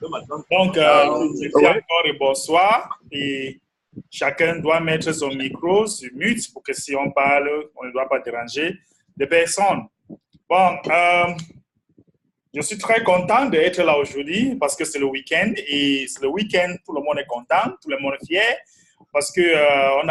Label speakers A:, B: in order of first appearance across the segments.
A: Donc, je dis encore et bonsoir. Et chacun doit mettre son micro sur mute pour que si on parle, on ne doit pas déranger les personnes. Bon, je suis très content d'être là aujourd'hui parce que c'est le week-end et c'est le week-end, tout le monde est content, tout le monde est fier parce que on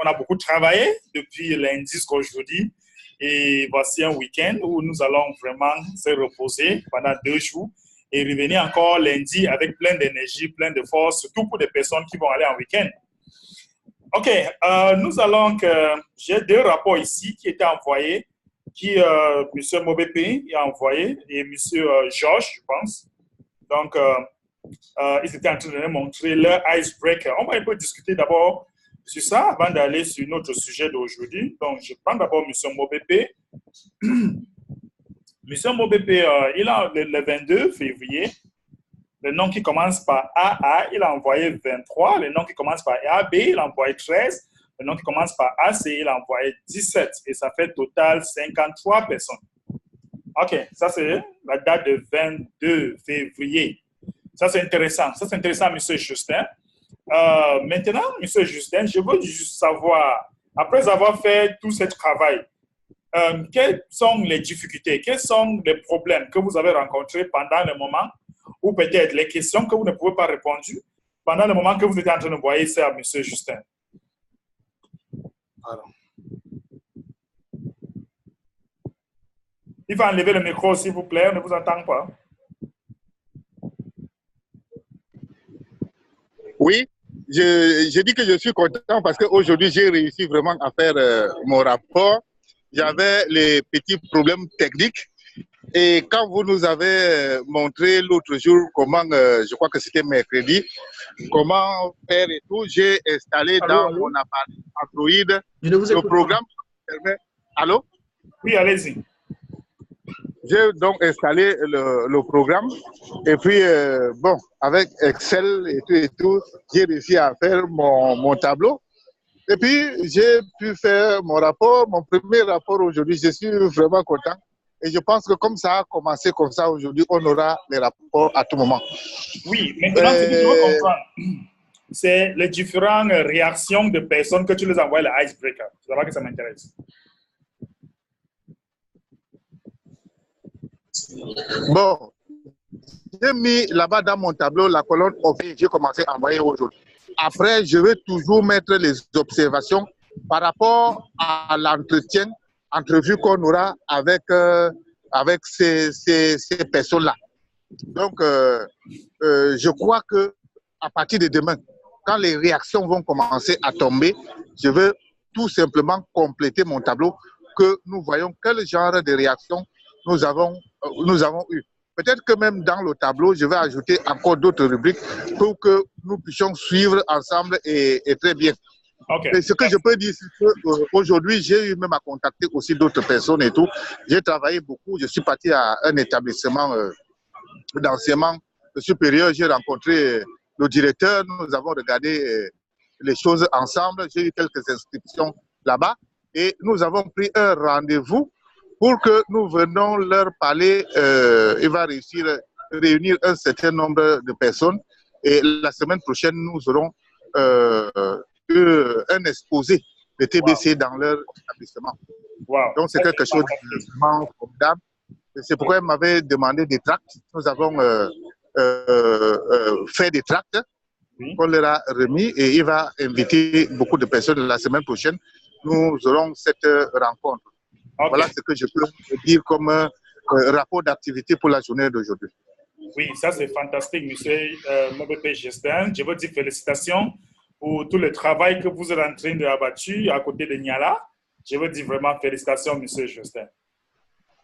A: a beaucoup travaillé depuis lundi jusqu'à aujourd'hui et voici un week-end où nous allons vraiment se reposer pendant 2 jours et revenir encore lundi avec plein d'énergie, plein de force, surtout pour des personnes qui vont aller en week-end. OK, nous allons, j'ai 2 rapports ici qui étaient envoyés, qui M. Mobépé a envoyé et M. Georges, je pense. Donc, ils étaient en train de montrer leur icebreaker. On va un peu discuter d'abord sur ça avant d'aller sur notre sujet d'aujourd'hui. Donc, je prends d'abord M. Mobépé. M. Mobépé, il a le 22 février, le nom qui commence par AA, il a envoyé 23. Le nom qui commence par AB, il a envoyé 13. Le nom qui commence par AC, il a envoyé 17. Et ça fait total 53 personnes. OK, ça c'est la date de 22 février. Ça c'est intéressant. Ça c'est intéressant, M. Justin. Maintenant, M. Justin, je veux juste savoir, après avoir fait tout ce travail, quelles sont les difficultés, quels sont les problèmes que vous avez rencontrés pendant le moment, ou peut-être les questions que vous ne pouvez pas répondre pendant le moment que vous étiez en train de envoyer ça à M. Justin? Alors. Il faut enlever le micro, s'il vous plaît, on ne vous entend pas.
B: Oui, je dis que je suis content parce qu'aujourd'hui, j'ai réussi vraiment à faire mon rapport. J'avais les petits problèmes techniques. Et quand vous nous avez montré l'autre jour comment, je crois que c'était mercredi, comment faire et tout, j'ai installé dans mon appareil Android le programme qui permet... Allô?
A: Oui, allez-y.
B: J'ai donc installé le programme et puis, bon, avec Excel et tout, j'ai réussi à faire mon tableau. Et puis, j'ai pu faire mon rapport, mon premier rapport aujourd'hui. Je suis vraiment content. Et je pense que comme ça a commencé comme ça aujourd'hui, on aura les rapports à tout moment.
A: Oui, maintenant, ce que je veux comprendre, c'est les différentes réactions de personnes que tu les envoies à l'icebreaker. C'est là que ça m'intéresse.
B: Bon, j'ai mis là-bas dans mon tableau la colonne OK, j'ai commencé à envoyer aujourd'hui. Après, je vais toujours mettre les observations par rapport à l'entretien, entrevue qu'on aura avec, avec ces personnes-là. Donc, je crois qu'à partir de demain, quand les réactions vont commencer à tomber, je vais tout simplement compléter mon tableau, que nous voyons quel genre de réactions nous avons eu. Peut-être que même dans le tableau, je vais ajouter encore d'autres rubriques pour que nous puissions suivre ensemble et très bien.
A: Okay.
B: Et ce que je peux dire, c'est qu'aujourd'hui, j'ai eu même à contacter aussi d'autres personnes et tout. J'ai travaillé beaucoup. Je suis parti à un établissement d'enseignement supérieur. J'ai rencontré le directeur. Nous avons regardé les choses ensemble. J'ai eu quelques inscriptions là-bas. Et nous avons pris un rendez-vous pour que nous venions leur parler. Il va réussir à réunir un certain nombre de personnes. Et la semaine prochaine, nous aurons un exposé de TBC dans leur établissement. Donc, c'est quelque chose de vraiment formidable. C'est pourquoi ils m'avaient demandé des tracts. Nous avons fait des tracts qu'on leur a remis et il va inviter beaucoup de personnes la semaine prochaine. Nous aurons cette rencontre. Okay. Voilà ce que je peux dire comme rapport d'activité pour la journée d'aujourd'hui.
A: Oui, ça c'est fantastique, monsieur Mobépé Justin. Je veux dire félicitations pour tout le travail que vous êtes en train d'abattre à côté de Niala. Je veux dire vraiment félicitations, monsieur Justin.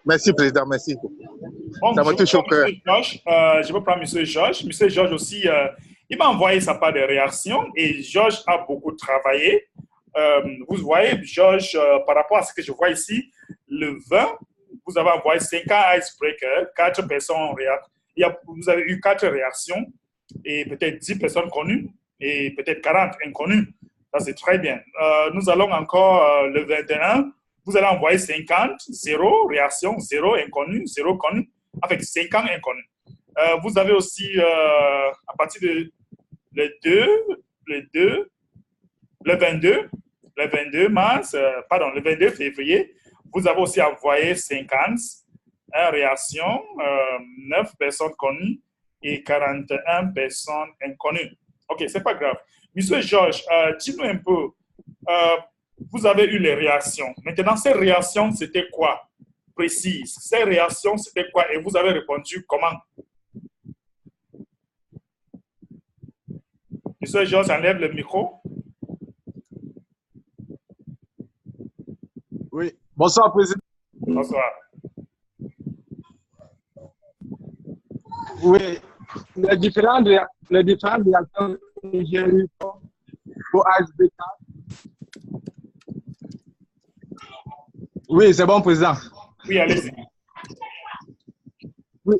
B: Merci, Président, merci.
A: Bon, ça me touche au cœur. Je veux prendre monsieur Georges. Monsieur Georges aussi, il m'a envoyé sa part de réaction et Georges a beaucoup travaillé. Vous voyez, Georges, par rapport à ce que je vois ici, le 20, vous avez envoyé 5 icebreakers, 4 personnes vous avez eu 4 réactions et peut-être 10 personnes connues et peut-être 40 inconnues. Ça, c'est très bien. Nous allons encore le 21. Vous allez envoyer 50, 0 réaction, 0 inconnu, 0 connu, avec 50 inconnus. Vous avez aussi, à partir de le 22 mars, pardon, le 22 février, vous avez aussi envoyé 50 réactions, 9 personnes connues et 41 personnes inconnues. OK, c'est pas grave. Monsieur Georges, dis-nous un peu, vous avez eu les réactions. Maintenant, ces réactions, c'était quoi? Précise. Ces réactions, c'était quoi? Et vous avez répondu comment? Monsieur Georges, enlève le micro.
C: Oui. Bonsoir, Président.
A: Bonsoir.
C: Oui. Les différentes réactions que j'ai eues pour HBK. Oui, c'est bon, Président.
A: Oui, allez-y.
C: Oui.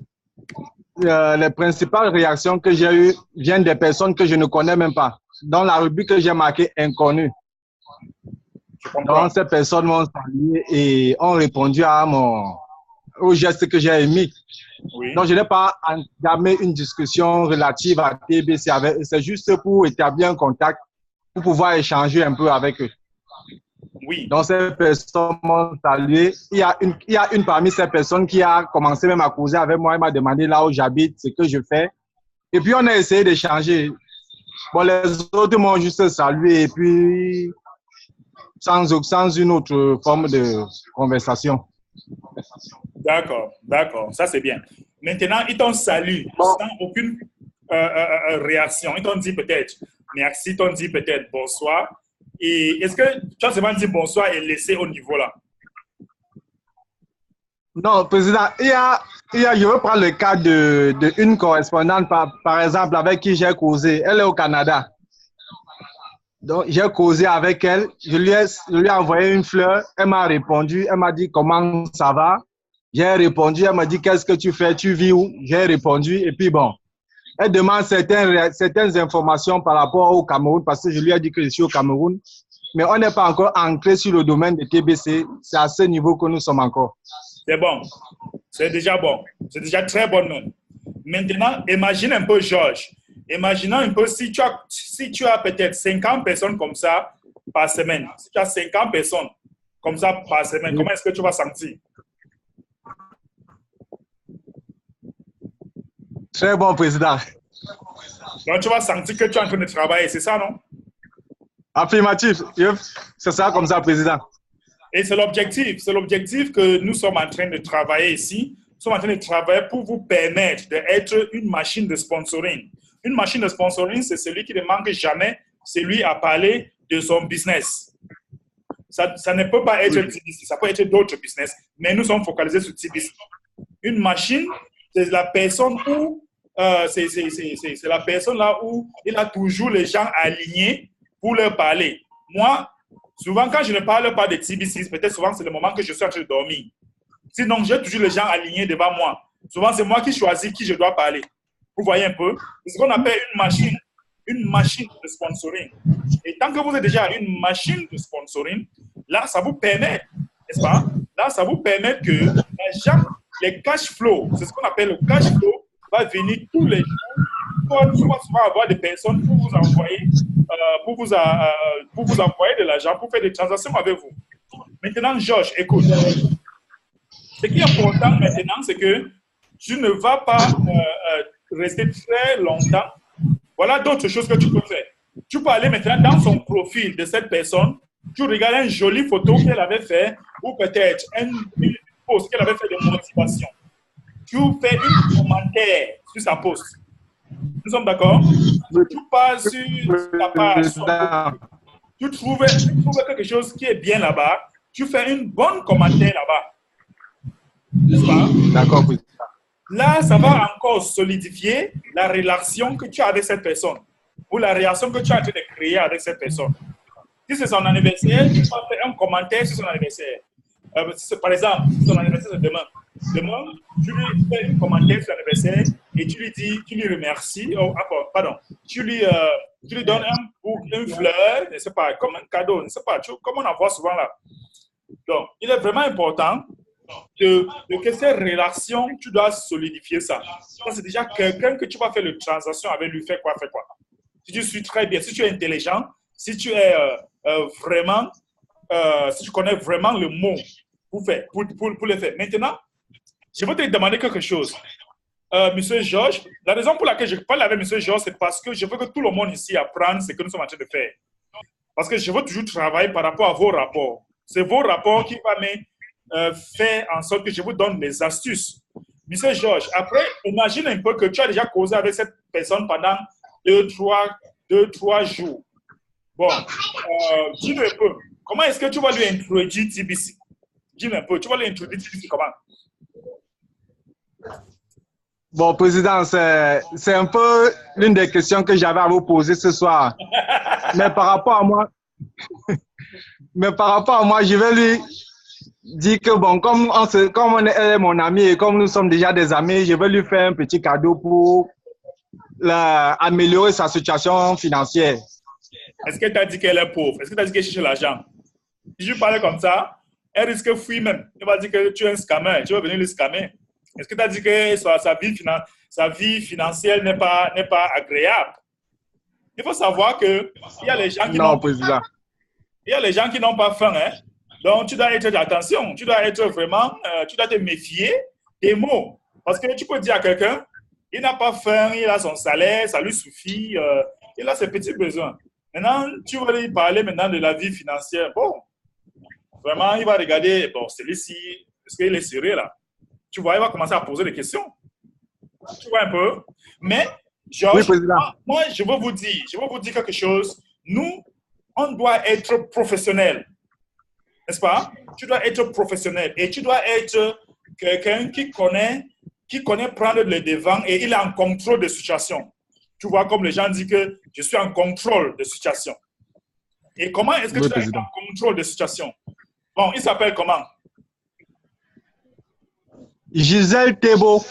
C: Les principales réactions que j'ai eues viennent des personnes que je ne connais même pas. Dans la rubrique que j'ai marquée inconnu. Donc, ces personnes m'ont salué et ont répondu au geste que j'ai émis.
A: Oui.
C: Donc, je n'ai pas entamé une discussion relative à TBC avec eux. C'est juste pour établir un contact, pour pouvoir échanger un peu avec eux.
A: Oui.
C: Donc, ces personnes m'ont salué. Il y a une parmi ces personnes qui a commencé même à causer avec moi. Elle m'a demandé là où j'habite, ce que je fais. Et puis, on a essayé d'échanger. Bon, les autres m'ont juste salué et puis sans une autre forme de conversation.
A: D'accord, d'accord, ça c'est bien. Maintenant, ils t'ont salué sans aucune réaction. Ils t'ont dit peut-être merci, ils t'ont dit peut-être bonsoir. Et est-ce que tu as seulement dit bonsoir et laissé au niveau là?
C: Non, Président, je veux prendre le cas de une correspondante, par exemple, avec qui j'ai causé. Elle est au Canada. Donc, j'ai causé avec elle. Je lui ai envoyé une fleur. Elle m'a répondu. Elle m'a dit comment ça va. J'ai répondu. Elle m'a dit qu'est-ce que tu fais? Tu vis où? J'ai répondu. Et puis bon, elle demande certaines informations par rapport au Cameroun parce que je lui ai dit que je suis au Cameroun. Mais on n'est pas encore ancré sur le domaine de TBC. C'est à ce niveau que nous sommes encore.
A: C'est bon. C'est déjà bon. C'est déjà très bon même. Maintenant, imagine un peu, Georges. Imaginons un peu si tu as peut-être 50 personnes comme ça par semaine. Si tu as 50 personnes comme ça par semaine, comment est-ce que tu vas sentir?
C: Très bon, Président.
A: Donc, tu vas sentir que tu es en train de travailler, c'est ça, non?
C: Affirmatif. C'est ça comme ça, Président.
A: Et c'est l'objectif que nous sommes en train de travailler ici. Nous sommes en train de travailler pour vous permettre d'être une machine de sponsoring. Une machine de sponsoring, c'est celui qui ne manque jamais, c'est lui à parler de son business. Ça ne peut pas être TBC, ça peut être d'autres business, mais nous sommes focalisés sur TBC. Une machine, c'est la personne où, c'est la personne là où il a toujours les gens alignés pour leur parler. Moi, souvent quand je ne parle pas de TBC, peut-être souvent c'est le moment que je suis en train de dormir. Sinon, j'ai toujours les gens alignés devant moi. Souvent, c'est moi qui choisis qui je dois parler. Vous voyez un peu? C'est ce qu'on appelle une machine de sponsoring. Et tant que vous êtes déjà une machine de sponsoring, là, ça vous permet, n'est-ce pas? Là, ça vous permet que l'argent, les cash flow, c'est ce qu'on appelle le cash flow, va venir tous les jours. Tu vas souvent avoir des personnes pour vous envoyer, pour vous envoyer de l'argent, pour faire des transactions avec vous. Maintenant, Georges, écoute. Ce qui est important maintenant, c'est que tu ne vas pas rester très longtemps. Voilà d'autres choses que tu peux faire. Tu peux aller maintenant dans son profil de cette personne, tu regardes une jolie photo qu'elle avait fait ou peut-être une post qu'elle avait fait de motivation. Tu fais un commentaire sur sa post. Nous sommes d'accord? Tu pars sur ta page. Tu trouves quelque chose qui est bien là-bas. Tu fais une bonne commentaire là-bas. N'est-ce pas?
C: D'accord, oui.
A: Là, ça va encore solidifier la relation que tu as avec cette personne ou la relation que tu as en train de créer avec cette personne. Si c'est son anniversaire, tu vas faire un commentaire sur son anniversaire. Par exemple, son anniversaire c'est demain. Demain, tu lui fais un commentaire sur l'anniversaire et tu lui dis, tu lui remercies. Tu lui donnes une fleur, je ne sais pas, comme un cadeau, je ne sais pas, comme on en voit souvent là. Donc, il est vraiment important de que ces relations, tu dois solidifier ça. Ça, c'est déjà quelqu'un que tu vas faire une transaction avec lui, faire quoi, faire quoi. Si tu suis très bien, si tu es intelligent, si tu es vraiment, si tu connais vraiment le mot pour le faire. Maintenant, je veux te demander quelque chose. Monsieur Georges, la raison pour laquelle je parle avec Monsieur Georges, c'est parce que je veux que tout le monde ici apprenne ce que nous sommes en train de faire. Parce que je veux toujours travailler par rapport à vos rapports. C'est vos rapports qui vont me faire en sorte que je vous donne des astuces. Monsieur Georges, après, imagine un peu que tu as déjà causé avec cette personne pendant 2-3 jours. Bon, dis-nous un peu, comment est-ce que tu vas lui introduire TBC? Dis-nous un peu, tu vas lui introduire TBC comment?
C: Bon, Président, c'est un peu l'une des questions que j'avais à vous poser ce soir. Mais par rapport à moi, je vais lui dire que, bon, comme elle est mon ami et comme nous sommes déjà des amis, je vais lui faire un petit cadeau pour améliorer sa situation financière.
A: Est-ce que tu as dit qu'elle est pauvre? Est-ce que tu as dit qu'elle cherche l'argent? Si je parlais comme ça, elle risque de fuir même. Elle va dire que tu es un scammer, tu vas venir le scammer. Est-ce que tu as dit que sa vie financière n'est pas agréable? Il faut savoir qu'il y a les gens qui n'ont pas faim. Hein? Donc, tu dois être attention. Tu dois être vraiment, tu dois te méfier des mots. Parce que tu peux dire à quelqu'un, il n'a pas faim, il a son salaire, ça lui suffit, il a ses petits besoins. Maintenant, tu vas lui parler maintenant de la vie financière. Bon, vraiment, il va regarder, bon, celui-ci, est-ce qu'il est sérieux là? Tu vois, il va commencer à poser des questions. Tu vois un peu? Mais, Georges,
C: oui,
A: moi, je veux vous dire quelque chose. Nous, on doit être professionnel. N'est-ce pas? Tu dois être professionnel et tu dois être quelqu'un qui connaît prendre le devant et il est en contrôle de situation. Tu vois, comme les gens disent que je suis en contrôle de situation. Et comment est-ce que tu dois être en contrôle de situation? Bon, il s'appelle comment?
C: Gisèle Thébault.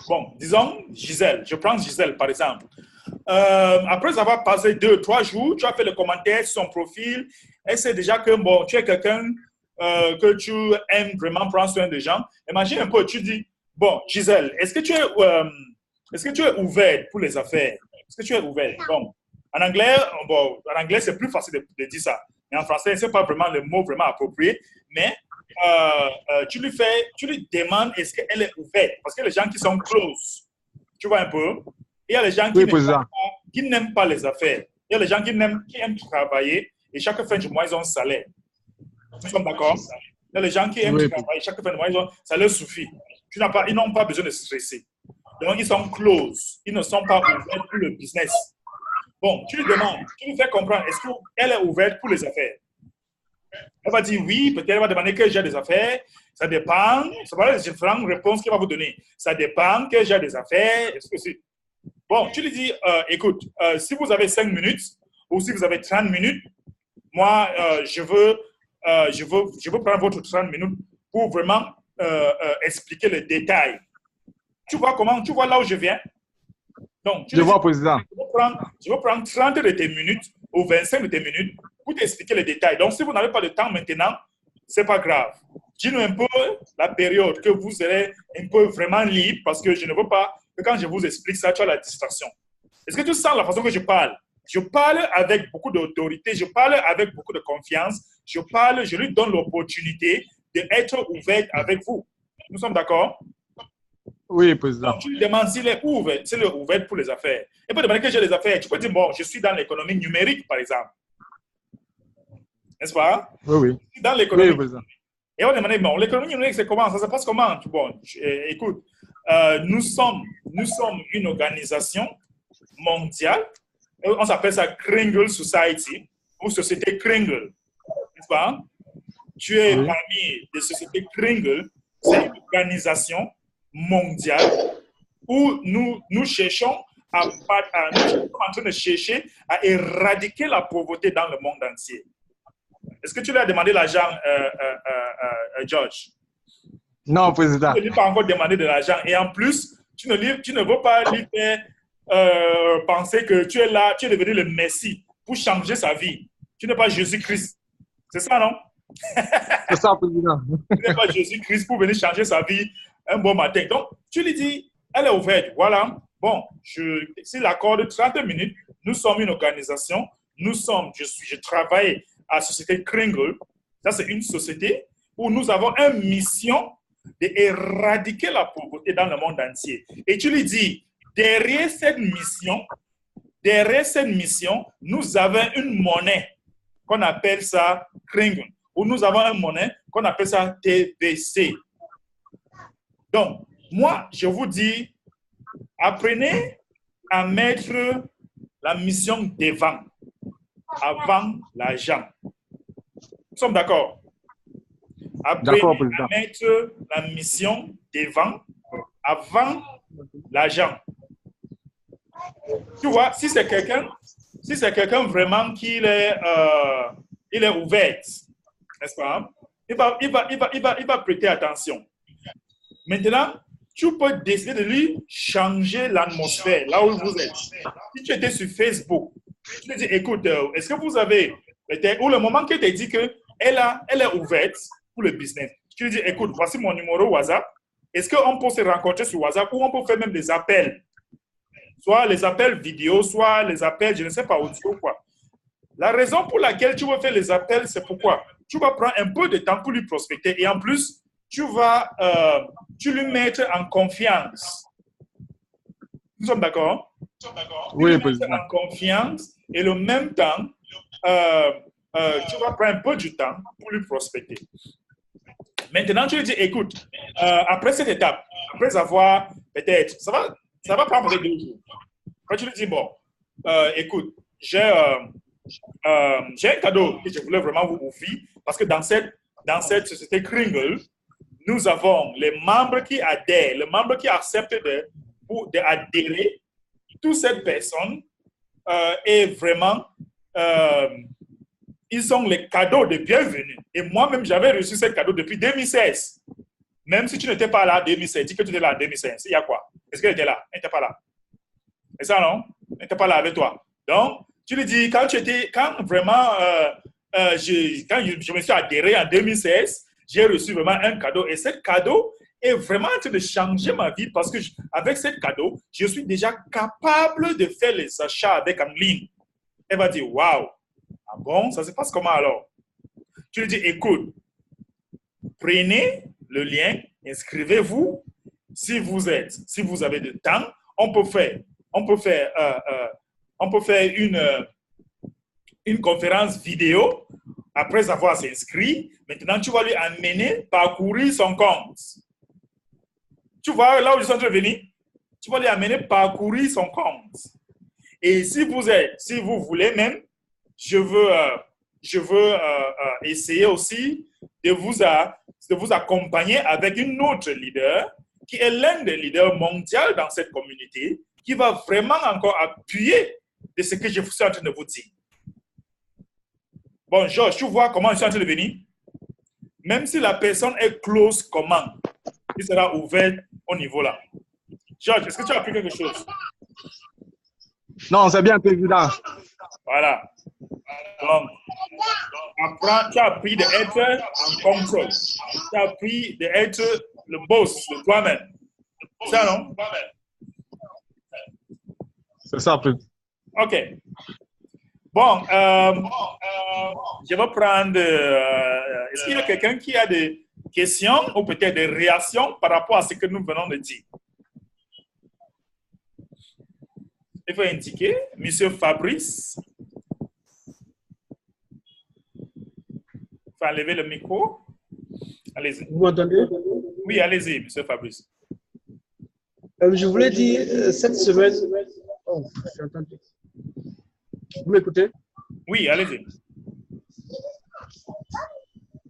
A: Bon, disons Gisèle. Je prends Gisèle, par exemple. Après avoir passé 2-3 jours, tu as fait le commentaire sur son profil. Elle sait déjà que bon, tu es quelqu'un que tu aimes vraiment prendre soin des gens. Imagine un peu, tu dis, bon, Gisèle, est-ce que tu es ouverte pour les affaires? Est-ce que tu es ouverte? Bon, en anglais, c'est plus facile de dire ça. Mais en français, ce n'est pas vraiment le mot vraiment approprié. Mais tu lui demandes est-ce qu'elle est ouverte. Parce que les gens qui sont close, tu vois un peu, il y a les gens qui n'aiment pas les affaires. Il y a les gens qui aiment travailler et chaque fin du mois, ils ont un salaire. Nous sommes d'accord? Il y a les gens qui aiment travailler chaque fin du mois, ça leur suffit. Ils n'ont pas besoin de stresser. Donc, ils sont close. Ils ne sont pas ouverts pour le business. Bon, tu lui demandes, tu lui fais comprendre, est-ce qu'elle est ouverte pour les affaires? Elle va dire oui, peut-être elle va demander que j'ai des affaires. Ça dépend. Ça va être différentes réponses qu'elle va vous donner. Ça dépend que j'ai des affaires. Bon, tu lui dis, écoute, si vous avez 5 minutes ou si vous avez 30 minutes, moi, je veux prendre votre 30 minutes pour vraiment expliquer les détails. Tu vois là où je viens? Donc,
C: je vois, Président.
A: Je vais prendre 30 de tes minutes ou 25 de tes minutes pour t'expliquer les détails. Donc, si vous n'avez pas de temps maintenant, ce n'est pas grave. Dis-nous un peu la période que vous serez un peu vraiment libre parce que je ne veux pas que quand je vous explique ça, tu as la distraction. Est-ce que tu sens la façon que je parle? Je parle avec beaucoup d'autorité, je parle avec beaucoup de confiance, je lui donne l'opportunité d'être ouvert avec vous. Nous sommes d'accord?
C: Oui, Président.
A: Donc, tu lui demandes s'il est ouvert pour les affaires. Et pas demander que j'ai des affaires. Tu peux dire, bon, je suis dans l'économie numérique, par exemple. N'est-ce pas?
C: Oui.
A: Dans l'économie.
C: Oui, Président.
A: Et on va demander, bon, l'économie numérique, c'est comment? Ça se passe comment? Bon, écoute, nous sommes une organisation mondiale. On s'appelle ça Kringle Society ou Société Kringle. N'est-ce pas? Tu es parmi les sociétés Kringle. C'est une organisation mondiale où nous cherchons nous sommes en train de chercher à éradiquer la pauvreté dans le monde entier. Est-ce que tu lui as demandé l'argent, George?
C: Non, Président.
A: Tu ne lui as pas encore demandé de l'argent. Et en plus, tu ne veux pas lui faire penser que tu es là, tu es devenu le Messie pour changer sa vie. Tu n'es pas Jésus-Christ. C'est ça, non?
C: C'est ça, président.
A: Il n'est pas Jésus-Christ pour venir changer sa vie un bon matin. Donc, tu lui dis, elle est ouverte. Voilà. Bon, s'il accorde 30 minutes, nous sommes une organisation. Je travaille à la société Kringle. Ça, c'est une société où nous avons une mission d'éradiquer la pauvreté dans le monde entier. Et tu lui dis, derrière cette mission, nous avons une monnaie qu'on appelle ça Kringle, ou nous avons une monnaie qu'on appelle ça TVC. Donc, moi, je vous dis, apprenez à mettre la mission devant, avant l'argent. Nous sommes d'accord? Apprenez à mettre la mission devant, avant l'argent. Tu vois, si c'est quelqu'un vraiment qui il est ouvert, n'est-ce pas? Il va prêter attention. Maintenant, tu peux décider de lui changer l'atmosphère là où vous êtes. Si tu étais sur Facebook, tu te dis, écoute, est-ce que vous avez, ou le moment qu'il te dit qu'elle est ouverte pour le business, tu lui dis, écoute, voici mon numéro WhatsApp. Est-ce qu'on peut se rencontrer sur WhatsApp ou on peut faire même des appels? Soit les appels vidéo, soit les appels, je ne sais pas, audio, quoi. La raison pour laquelle tu veux faire les appels, c'est pourquoi tu vas prendre un peu de temps pour lui prospecter et en plus, tu lui mettre en confiance. Nous sommes d'accord?
C: Oui, président.
A: En confiance et le même temps, tu vas prendre un peu du temps pour lui prospecter. Maintenant, tu lui dis, écoute, après cette étape, après avoir peut-être, ça va prendre peut-être 2 jours. Après, tu lui dis, bon, écoute, j'ai un cadeau que je voulais vraiment vous offrir parce que dans cette société Kringle, nous avons les membres qui adhèrent, les membres qui acceptent d'adhérer. Toutes ces personnes et vraiment, ils sont les cadeaux de bienvenue. Et moi-même, j'avais reçu ces cadeaux depuis 2016. Même si tu n'étais pas là en 2016, dis que tu étais là en 2016. Il y a quoi? Est-ce qu'elle était là? Elle n'était pas là. C'est ça, non? Elle n'était pas là avec toi. Donc, tu lui dis, quand vraiment, quand je me suis adhéré en 2016, j'ai reçu vraiment un cadeau. Et ce cadeau est vraiment en train de changer ma vie parce que avec ce cadeau, je suis déjà capable de faire les achats avec en ligne. Elle va dire, waouh, ah bon, ça se passe comment alors? Tu lui dis, écoute, prenez le lien, inscrivez-vous. Si vous avez du temps, on peut faire une conférence vidéo après avoir s'inscrit. Maintenant, tu vas lui amener parcourir son compte. Tu vois là où je suis en train de venir? Tu vas lui amener parcourir son compte. Et si vous voulez même, je veux essayer aussi de vous accompagner avec une autre leader qui est l'un des leaders mondiaux dans cette communauté, qui va vraiment encore appuyer de ce que je suis en train de vous dire. Bon, Georges, tu vois comment je suis en train de venir? Même si la personne est close, comment? Il sera ouvert au niveau là. Georges, est-ce que tu as appris quelque chose?
C: Non, c'est bien, président.
A: Voilà. Donc, tu as appris d'être en contrôle. Tu as appris d'être le boss de toi-même. Ça, non?
C: C'est ça, président.
A: OK. Bon, je vais prendre... est-ce qu'il y a quelqu'un qui a des questions ou peut-être des réactions par rapport à ce que nous venons de dire? Il faut indiquer, Monsieur Fabrice. Il faut enlever le micro. Allez-y.
D: Vous m'entendez?
A: Oui, allez-y, Monsieur Fabrice.
D: Je voulais dire, cette semaine... Oh, j'entends. Vous m'écoutez?
A: Oui, allez-y.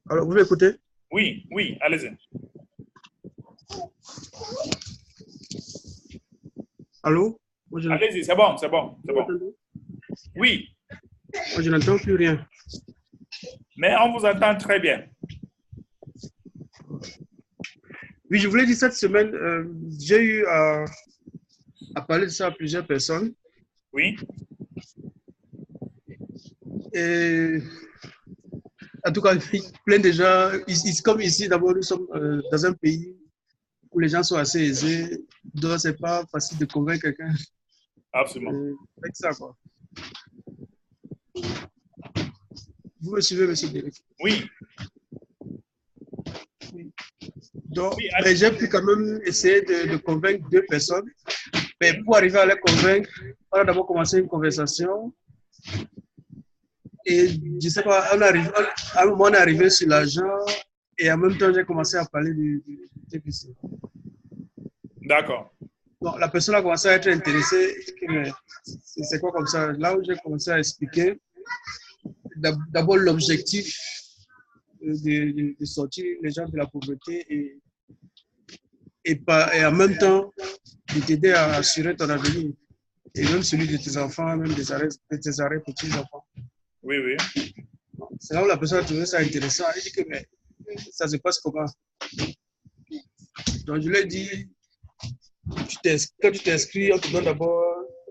D: Alors, vous m'écoutez?
A: Oui, allez-y.
D: Allô?
A: Allez-y, c'est bon. Oui.
D: Moi, je n'entends plus rien.
A: Mais on vous entend très bien.
D: Oui, je voulais dire, cette semaine, j'ai eu à parler de ça à plusieurs personnes.
A: Oui.
D: Et En tout cas, plein de gens, comme ici, d'abord, nous sommes dans un pays où les gens sont assez aisés, donc c'est pas facile de convaincre quelqu'un avec ça, quoi. Vous me suivez, monsieur Derek?
A: Oui.
D: Donc, mais j'ai pu quand même essayer de convaincre 2 personnes. Mais pour arriver à les convaincre, on a d'abord commencé une conversation. Et je sais pas, à un moment, on est arrivé sur l'argent. Et en même temps, j'ai commencé à parler du TPC.
A: D'accord.
D: Donc, la personne a commencé à être intéressée. C'est quoi comme ça? Là où j'ai commencé à expliquer, d'abord l'objectif de sortir les gens de la pauvreté et en même temps de t'aider à assurer ton avenir et même celui de tes enfants, même de tes arrêts petits-enfants.
A: Oui, oui.
D: C'est là où la personne a trouvé ça intéressant. Elle dit que mais, ça se passe comment? Donc je lui ai dit, quand tu t'inscris, on te donne d'abord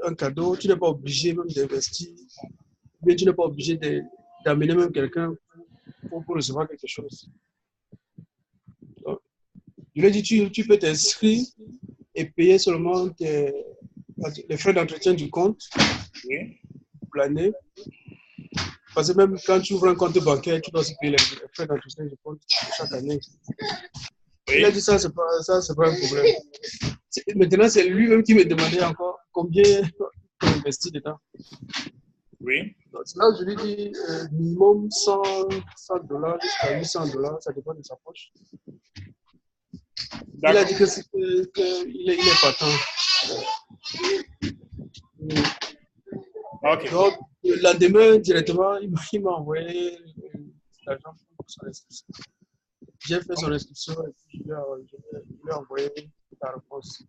D: un cadeau, tu n'es pas obligé même d'investir, mais tu n'es pas obligé d'amener même quelqu'un pour recevoir quelque chose. Donc, je lui ai dit, tu peux t'inscrire et payer seulement les frais d'entretien du compte pour l'année. Parce que même quand tu ouvres un compte bancaire, tu dois aussi payer les frais d'entretien du compte chaque année. Oui. Il a dit ça, c'est pas un problème. Maintenant, c'est lui-même qui me demandait encore combien il investit dedans.
A: Oui.
D: Donc, là, je lui dis minimum $100 jusqu'à $800, ça dépend de sa poche. Il a dit qu'il est partant.
A: Okay.
D: Donc, le lendemain, directement, il m'a envoyé l'argent pour son inscription. J'ai fait son inscription et puis je lui ai envoyé la réponse.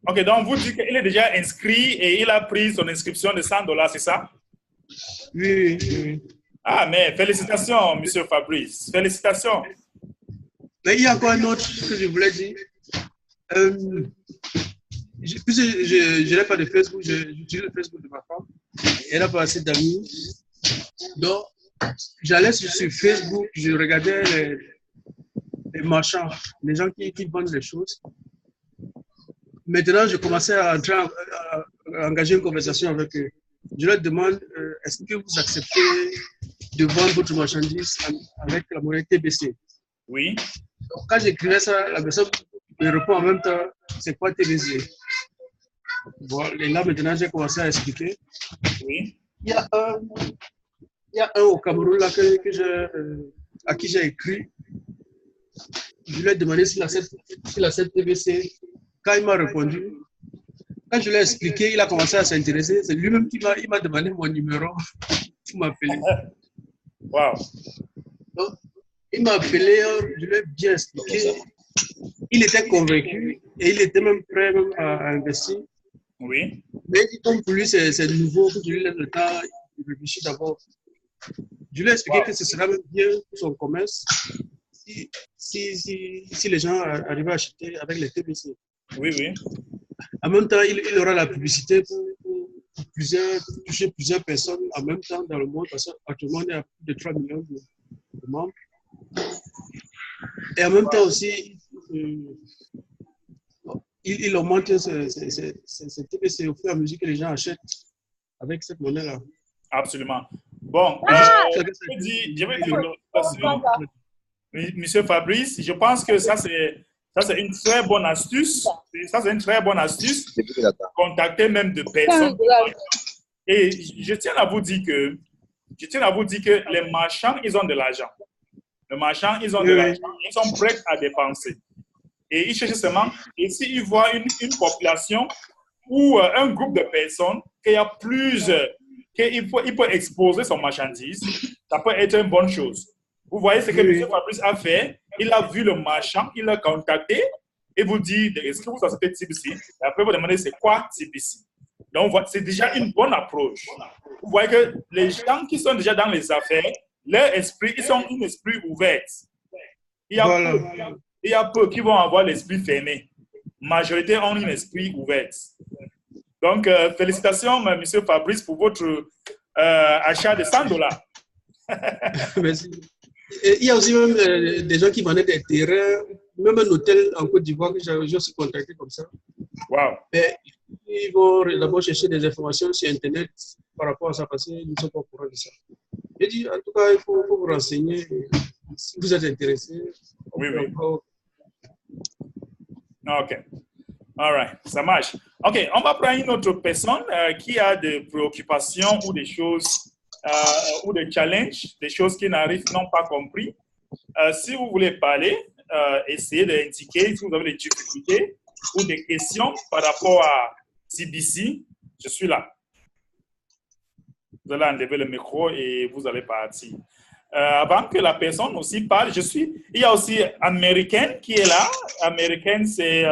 A: Ok, donc vous dites qu'il est déjà inscrit et il a pris son inscription de $100, c'est ça?
D: Oui.
A: Ah, mais félicitations, monsieur Fabrice. Félicitations.
D: Mais il y a encore un autre que je voulais dire. Puisque je n'ai pas de Facebook, j'utilise le Facebook de ma femme. Elle n'a pas assez d'amis. Donc, j'allais sur Facebook, je regardais les marchands, les gens qui vendent les choses. Maintenant, je commençais à engager une conversation avec eux. Je leur demande, est-ce que vous acceptez de vendre votre marchandise avec la monnaie TBC?
A: Oui.
D: Donc, quand j'écrivais ça, la personne me répond en même temps, c'est quoi TBC? Bon, et là, maintenant, j'ai commencé à expliquer.
A: Oui.
D: Il y a un au Cameroun là, à qui j'ai écrit. Je lui ai demandé s'il accepte TBC. Quand il m'a répondu, quand je lui ai expliqué, il a commencé à s'intéresser. C'est lui-même qui m'a demandé mon numéro pour m'appeler.
A: Wow.
D: Donc, il m'a appelé, je lui ai bien expliqué. Il était convaincu et il était même prêt à investir.
A: Oui.
D: Mais comme pour lui, c'est nouveau, que je lui laisse le temps de réfléchir d'abord. Je lui ai expliqué que ce serait même bien pour son commerce si les gens arrivaient à acheter avec les TBC.
A: Oui.
D: En même temps, il aura la publicité pour toucher plusieurs personnes en même temps dans le monde, parce qu'actuellement, on est à plus de 3 millions de membres. Et en même temps aussi, il augmente ce TBC au fur et à mesure que les gens achètent avec cette monnaie-là.
A: Absolument. Bon, je vais dire, monsieur Fabrice, je pense que ça c'est une très bonne astuce. Ça, c'est une très bonne astuce. Contacter même de personnes. Et je tiens à vous dire que les marchands, ils ont de l'argent. Les marchands, ils ont de l'argent. Ils sont prêts à dépenser. Et ils cherchent seulement. Et s'ils voient une population ou un groupe de personnes qu'il y a qu'il peut exposer son marchandise, ça peut être une bonne chose. Vous voyez ce que M. Fabrice a fait. Il a vu le marchand, il l'a contacté et vous dit, est-ce que vous acceptez TBC? Et après, vous demandez, c'est quoi TBC? Donc, c'est déjà une bonne approche. Vous voyez que les gens qui sont déjà dans les affaires, leur esprit, ils ont un esprit ouvert. Il y a peu qui vont avoir l'esprit fermé. La majorité ont un esprit ouvert. Donc, félicitations, M. Fabrice, pour votre achat de $100.
D: Merci. Et il y a aussi même des gens qui vendaient des terrains, même un hôtel en Côte d'Ivoire que j'ai aussi contacté comme ça.
A: Wow.
D: Mais ils vont d'abord chercher des informations sur Internet par rapport à ça parce qu'ils ne sont pas au courant de ça. J'ai dit, en tout cas, il faut vous renseigner. Si vous êtes intéressé,
A: Oui, oui. OK. All right. Ça marche. OK. On va prendre une autre personne qui a des préoccupations ou des choses ou des challenges, des choses qui n'ont pas compris. Si vous voulez parler, essayez d'indiquer si vous avez des difficultés ou des questions par rapport à TBC. Je suis là. Vous allez enlever le micro et vous allez partir. Avant que la personne aussi parle, il y a aussi Américaine qui est là. Américaine, c'est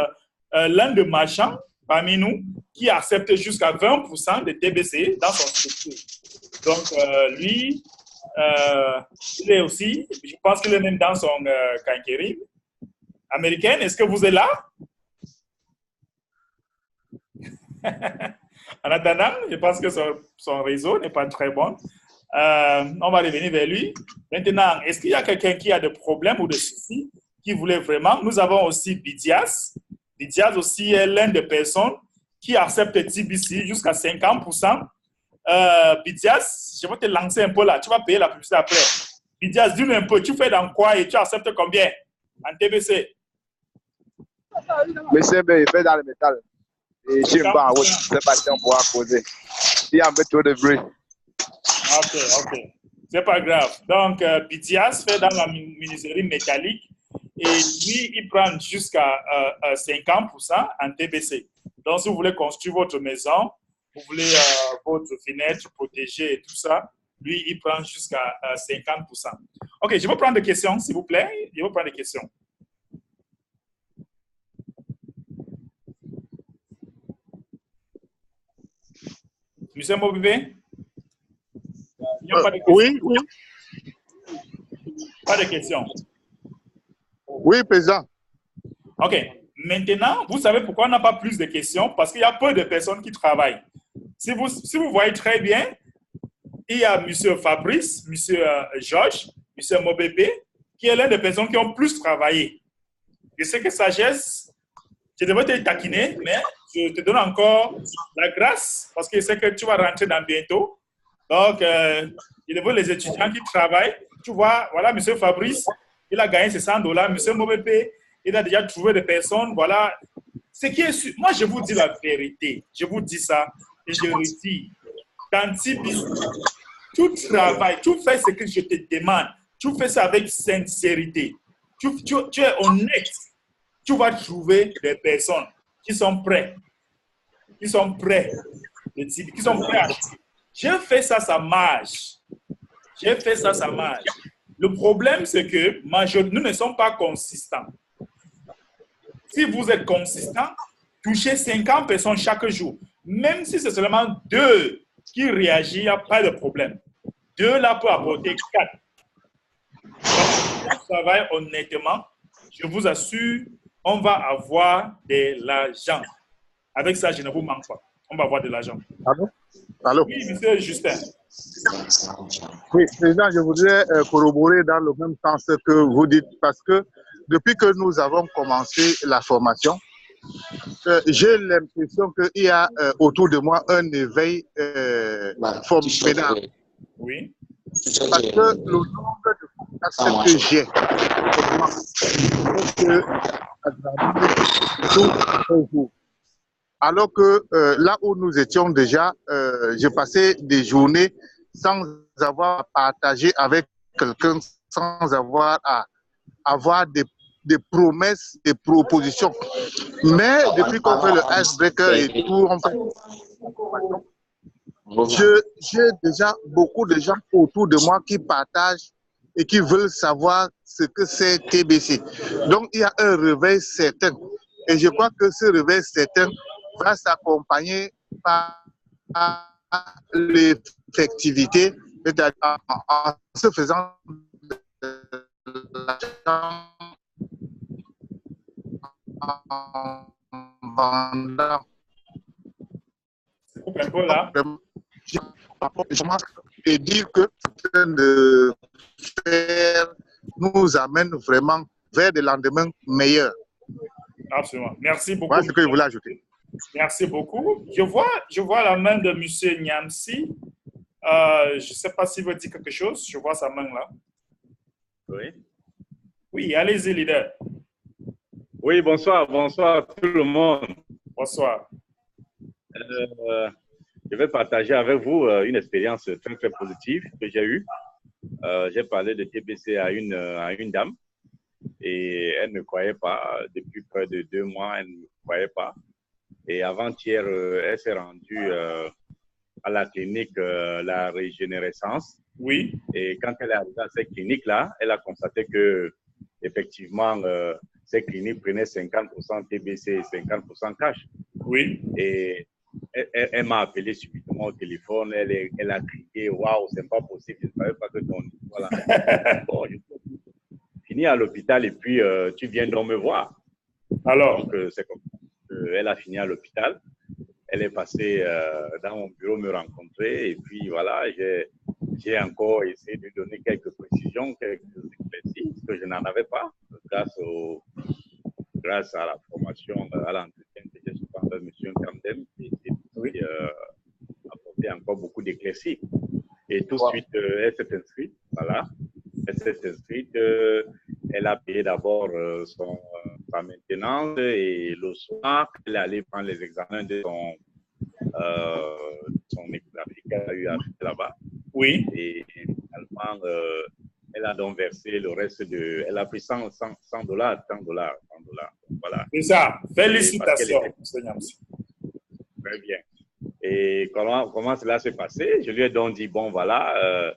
A: l'un des marchands parmi nous qui accepte jusqu'à 20% de TBC dans son structure. Donc, lui, il est aussi, je pense qu'il est même dans son quincaillerie. Américaine, est-ce que vous êtes là? En attendant, je pense que son réseau n'est pas très bon. On va revenir vers lui. Maintenant, est-ce qu'il y a quelqu'un qui a des problèmes ou des soucis qui voulait vraiment? Nous avons aussi Bidias. Bidias aussi est l'une des personnes qui accepte TBC jusqu'à 50%. Bidias, je vais te lancer un peu là. Tu vas payer la publicité après. Bidias, dis-nous un peu, tu fais dans quoi et tu acceptes combien en TBC?
E: Monsieur, il fait dans le métal. Et je ne sais pas si on pourra causer. Il y a un peu trop de bruit.
A: OK. C'est pas grave. Donc, Bidias fait dans la menuiserie métallique et lui, il prend jusqu'à 50% en TBC. Donc, si vous voulez construire votre maison, vous voulez votre fenêtre protégée et tout ça, lui, il prend jusqu'à 50%. OK, je vais prendre des questions, s'il vous plaît. Je vais prendre des questions. Monsieur Mobibé?
B: Oui.
A: Pas de questions.
B: Oui, président.
A: OK. Maintenant, vous savez pourquoi on n'a pas plus de questions? Parce qu'il y a peu de personnes qui travaillent. Si vous voyez très bien, il y a M. Fabrice, M. Georges, M. Mobébé, qui est l'un des personnes qui ont plus travaillé. Je sais que Sagesse, je devrais te taquiner, mais je te donne encore la grâce parce que je sais que tu vas rentrer dans bientôt. Donc, je devrais les étudiants qui travaillent. Tu vois, voilà, M. Fabrice, il a gagné ses $100. M. Mobébé, il a déjà trouvé des personnes. Voilà. Ce qui est sûr, moi, je vous dis la vérité. Je vous dis ça et je le dis. Dans TBC, tu travailles, tu fais ce que je te demande. Tu fais ça avec sincérité. Tu es honnête. Tu vas trouver des personnes qui sont prêtes. Qui sont prêts. Qui sont prêts à acheter. J'ai fait ça, ça marche. J'ai fait ça, ça marche. Le problème, c'est que nous ne sommes pas consistants. Si vous êtes consistant, touchez 50 personnes chaque jour. Même si c'est seulement 2 qui réagissent, il n'y a pas de problème. 2 là peut apporter 4. Donc, on travaille honnêtement. Je vous assure, on va avoir de l'argent. Avec ça, je ne vous manque pas. On va avoir de l'argent.
B: Allô?
A: Oui, monsieur Justin.
B: Oui, président, je voudrais corroborer dans le même sens que vous dites, parce que depuis que nous avons commencé la formation, j'ai l'impression qu'il y a autour de moi un éveil formidable.
A: Oui.
B: Parce que le nombre de contacts que j'ai, alors que là où nous étions déjà, je passais des journées sans avoir à partager avec quelqu'un, sans avoir à avoir des promesses, des propositions. Mais depuis qu'on fait le icebreaker et tout, j'ai déjà beaucoup de gens autour de moi qui partagent et qui veulent savoir ce que c'est TBC. Donc, il y a un réveil certain. Et je crois que ce réveil certain va s'accompagner par l'effectivité, c'est-à-dire en se faisant en vendant.
A: Un peu là.
B: Et dire que c'est en train de faire nous amène vraiment vers des lendemains meilleurs.
A: Absolument. Merci beaucoup.
B: Voilà ce que je voulais ajouter.
A: Merci beaucoup. Je vois la main de M. Nyamsi. Je ne sais pas s'il veut dire quelque chose. Je vois sa main là.
F: Oui.
A: Oui, allez-y, leader.
F: Oui, bonsoir tout le monde.
A: Bonsoir.
F: Je vais partager avec vous une expérience très, très positive que j'ai eue. J'ai parlé de TBC à une dame et elle ne croyait pas. Depuis près de 2 mois, elle ne croyait pas. Et avant-hier, elle s'est rendue à la clinique La Régénérescence.
A: Oui.
F: Et quand elle est arrivée à cette clinique-là, elle a constaté que effectivement, ces cliniques prenaient 50% TBC et 50% cash.
A: Oui.
F: Et elle m'a appelé subitement au téléphone. Elle a crié, waouh, c'est pas possible, je ne savais pas que ton. Voilà. Bon, je finis à l'hôpital et puis tu viens donc me voir.
A: Alors.
F: Donc, c'est comme ça qu'elle a fini à l'hôpital. Elle est passée dans mon bureau me rencontrer et puis voilà, j'ai encore essayé de donner quelques précisions, quelques éclaircissements que je n'en avais pas grâce à la formation, à l'entretien que j'ai souvent avec M. Kandem et puis apporter encore beaucoup d'éclaircissements. Et tout de suite, elle s'est inscrite, voilà. Elle s'est inscrite, elle a payé d'abord sa maintenance et le soir, elle est allée prendre les examens de son échographie qu'elle a eu à faire là-bas.
A: Oui.
F: Et finalement, elle a donc versé le reste de... Elle a pris $100. Voilà.
A: C'est ça. Félicitations, M. Nyamsi.
F: Très bien. Et comment cela s'est passé? Je lui ai donc dit, bon, voilà,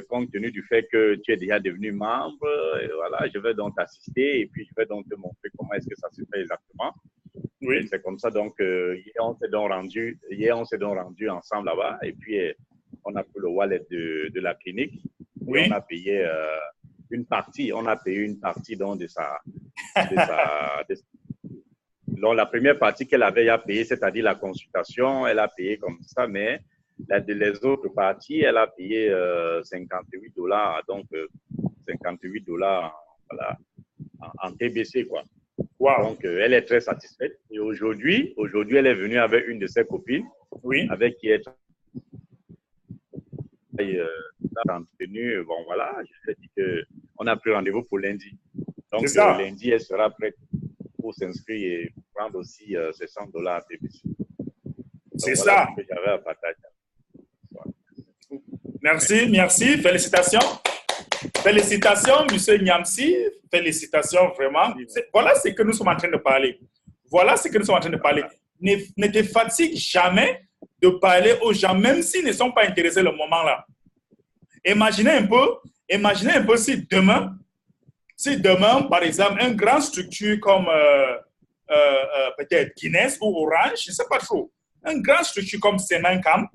F: compte tenu du fait que tu es déjà devenu membre, voilà, je vais donc t'assister et puis je vais donc te montrer comment est-ce que ça se fait exactement.
A: Oui.
F: C'est comme ça, donc, hier, on s'est donc rendu ensemble là-bas et puis on a pris le wallet de la clinique.
A: Oui.
F: Et on a payé une partie donc de sa donc, la première partie qu'elle avait à payer, c'est-à-dire la consultation, elle a payé comme ça, mais les autres parties, elle a payé $58, donc $58 voilà, en TBC, quoi.
A: Wow.
F: Donc, elle est très satisfaite. Et aujourd'hui, elle est venue avec une de ses copines,
A: oui,
F: avec qui elle entretenu. Bon, voilà, je lui ai dit qu'on a pris rendez-vous pour lundi. Donc, lundi, elle sera prête pour s'inscrire et prendre aussi ses $100 TBC.
A: C'est ça.
F: Ce que j'avais à partager.
A: Merci. Félicitations. Félicitations, M. Nyamsi. Félicitations, vraiment. Voilà ce que nous sommes en train de parler. Ne te fatigue jamais de parler aux gens, même s'ils ne sont pas intéressés le moment-là. Imaginez un peu si demain, par exemple, une grande structure comme peut-être Guinness ou Orange, je ne sais pas trop, une grande structure comme Senancam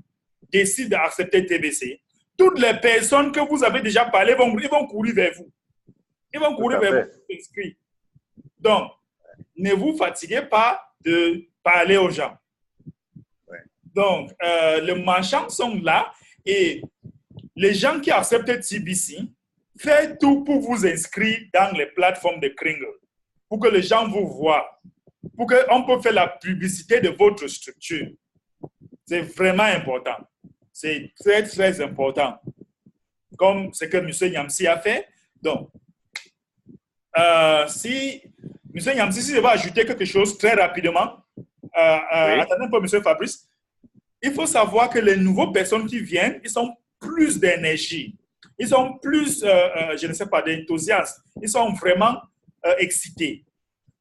A: décide d'accepter TBC, toutes les personnes que vous avez déjà parlé ils vont courir vers vous. Ils vont courir vers vous pour s'inscrire. Donc, ne vous fatiguez pas de parler aux gens. Donc, les marchands sont là et les gens qui acceptent TBC, faites tout pour vous inscrire dans les plateformes de Kringle, pour que les gens vous voient, pour qu'on peut faire la publicité de votre structure. C'est vraiment important. C'est très, très important. Comme ce que M. Nyamsi a fait. Donc, si M. Nyamsi, si je vais ajouter quelque chose très rapidement, attendez un peu, M. Fabrice, il faut savoir que les nouvelles personnes qui viennent, ils ont plus d'énergie. Ils ont plus, je ne sais pas, d'enthousiasme. Ils sont vraiment excités.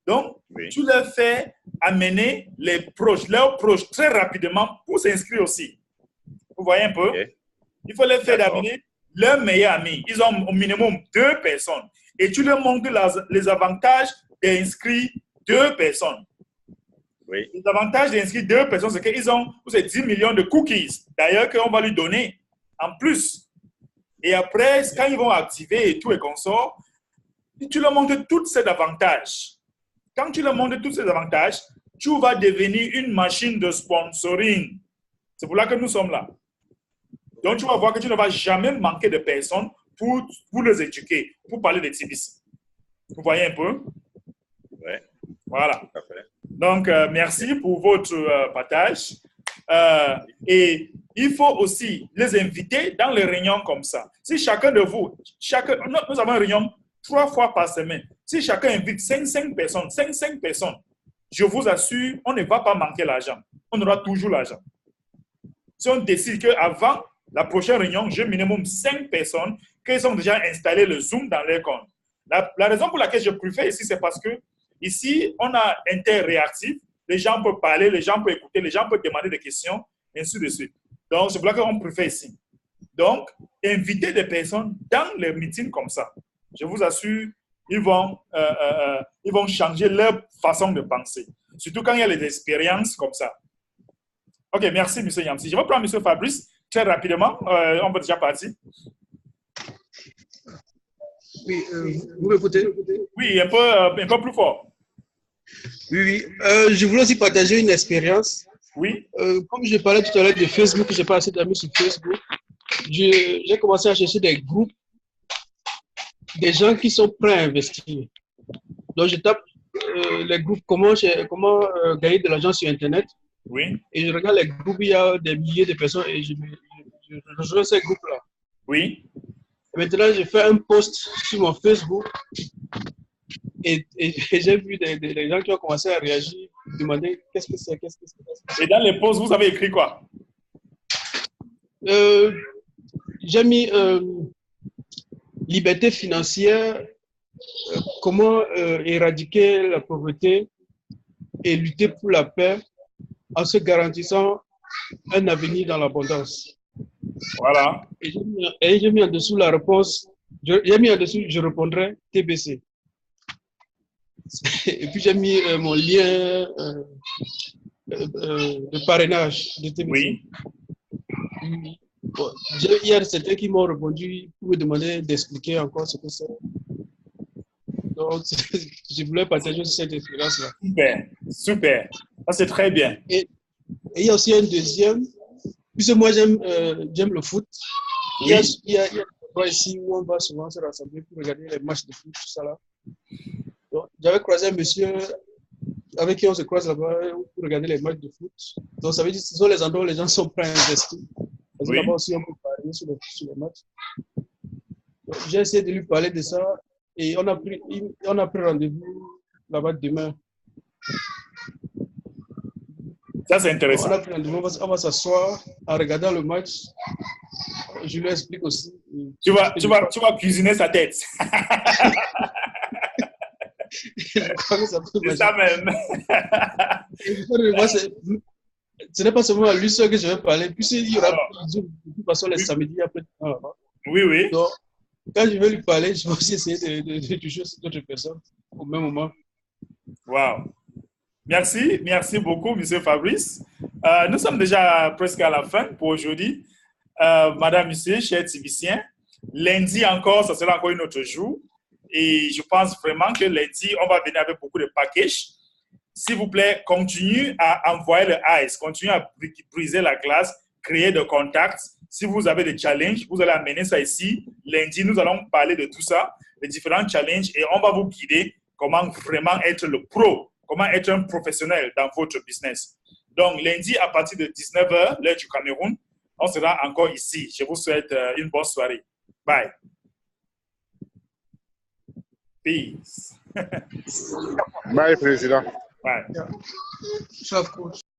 A: Donc, tu leur fais amener leurs proches très rapidement pour s'inscrire aussi. Vous voyez un peu? Il faut les faire amener leurs meilleurs amis. Ils ont au minimum 2 personnes. Et tu leur montres les avantages d'inscrire 2 personnes. Les avantages d'inscrire 2 personnes, c'est qu'ils ont 10 millions de cookies, d'ailleurs, qu'on va lui donner en plus. Et après, quand ils vont activer et tout et consorts, tu leur montres tous ces avantages. Quand tu leur montres tous ces avantages, tu vas devenir une machine de sponsoring. C'est pour là que nous sommes là. Donc, tu vas voir que tu ne vas jamais manquer de personnes pour les éduquer, pour parler des TBC. Vous voyez un peu?
F: Oui.
A: Voilà.
F: Tout à fait.
A: Donc, merci pour votre partage. Et il faut aussi les inviter dans les réunions comme ça. Si chacun de vous, nous avons une réunion 3 fois par semaine. Si chacun invite 5 personnes, 5 personnes, je vous assure, on ne va pas manquer l'argent. On aura toujours l'argent. Si on décide qu'avant la prochaine réunion, j'ai minimum 5 personnes qui ont déjà installé le Zoom dans leur compte. La raison pour laquelle je préfère ici, c'est parce que ici, on a interréactif. Les gens peuvent parler, les gens peuvent écouter, les gens peuvent demander des questions, et ainsi de suite. Donc, c'est pour ça qu'on préfère ici. Donc, inviter des personnes dans les meetings comme ça. Je vous assure, ils vont changer leur façon de penser. Surtout quand il y a les expériences comme ça. OK, merci, M. Yamsi. Je vais prendre M. Fabrice très rapidement. On peut déjà partir.
D: Oui, vous m'écoutez?
A: Oui, un peu plus fort.
D: Oui. Je voulais aussi partager une expérience.
A: Oui.
D: Comme je parlais tout à l'heure de Facebook, j'ai pas assez d'amis sur Facebook. J'ai commencé à chercher des groupes, des gens qui sont prêts à investir. Donc, je tape les groupes, comment gagner de l'argent sur Internet.
A: Oui.
D: Et je regarde les groupes, il y a des milliers de personnes et je rejoins ces groupes-là.
A: Oui.
D: Et maintenant, je fais un post sur mon Facebook et j'ai vu des gens qui ont commencé à réagir, demander qu'est-ce que c'est.
A: Et dans les posts, vous avez écrit quoi?
D: J'ai mis liberté financière, comment éradiquer la pauvreté et lutter pour la paix en se garantissant un avenir dans l'abondance.
A: Voilà.
D: Et j'ai mis en dessous la réponse, j'ai mis en dessous, je répondrai TBC. Et puis j'ai mis mon lien de parrainage de TBC.
A: Oui.
D: Bon, il y a certains qui m'ont répondu pour me demander d'expliquer encore ce que c'est. Donc, je voulais partager cette expérience-là.
A: Super. Ça, c'est très bien.
D: Et il y a aussi un deuxième, puisque moi j'aime le foot.
A: Oui.
D: Il y a un endroit ici où on va souvent se rassembler pour regarder les matchs de foot, tout ça là. J'avais croisé un monsieur avec qui on se croise là-bas pour regarder les matchs de foot. Donc ça veut dire que ce sont les endroits où les gens sont prêts à investir. Parce que là-bas aussi on peut parler sur les matchs. J'ai essayé de lui parler de ça et on a pris rendez-vous là-bas demain.
A: Ça, c'est intéressant.
D: On a pris rendez-vous, on va s'asseoir en regardant le match. Je lui explique aussi.
A: Tu vas cuisiner sa tête. C'est ça même.
D: Ce n'est pas seulement à lui seul que je vais parler, puisqu'il y aura de toute façon les samedis après.
A: Oui.
D: Donc, quand je vais lui parler, je vais aussi essayer de toucher d'autres personnes au même moment.
A: Wow. Merci beaucoup, M. Fabrice. Nous sommes déjà presque à la fin pour aujourd'hui. Madame, Monsieur, chers Tibiciens, lundi encore, ça sera encore un autre jour. Et je pense vraiment que lundi, on va venir avec beaucoup de packages. S'il vous plaît, continuez à envoyer le ice, continuez à briser la glace, créer des contacts. Si vous avez des challenges, vous allez amener ça ici. Lundi, nous allons parler de tout ça, les différents challenges, et on va vous guider comment vraiment être le pro, comment être un professionnel dans votre business. Donc, lundi, à partir de 19h, l'heure du Cameroun, on sera encore ici. Je vous souhaite une bonne soirée. Bye. Peace.
B: Bye, Président.
A: Bye.
D: Yeah.